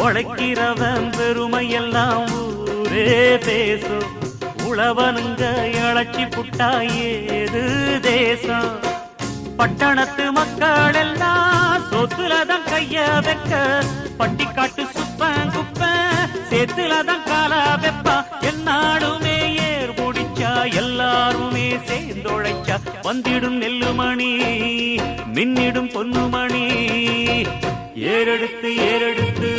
உழைக்கிறவன் பெருமையெல்லாம் ஊரே பேசும். உழவனுங்க இழைச்சி புட்டா ஏது தேசம். பட்டணத்து மக்கள் எல்லாம் சொத்துலதான் கைய வைக்க, பட்டிக்காட்டு சுப்பன் குப்பன் சேத்துலதான் காலா வெப்பா. என்னாலுமே ஏர் முடிச்சா எல்லாருமே சேர்ந்தொழைச்சா வந்திடும் நெல்லுமணி மின்னிடும் பொன்னுமணி. ஏறெடுத்து ஏறெடுத்து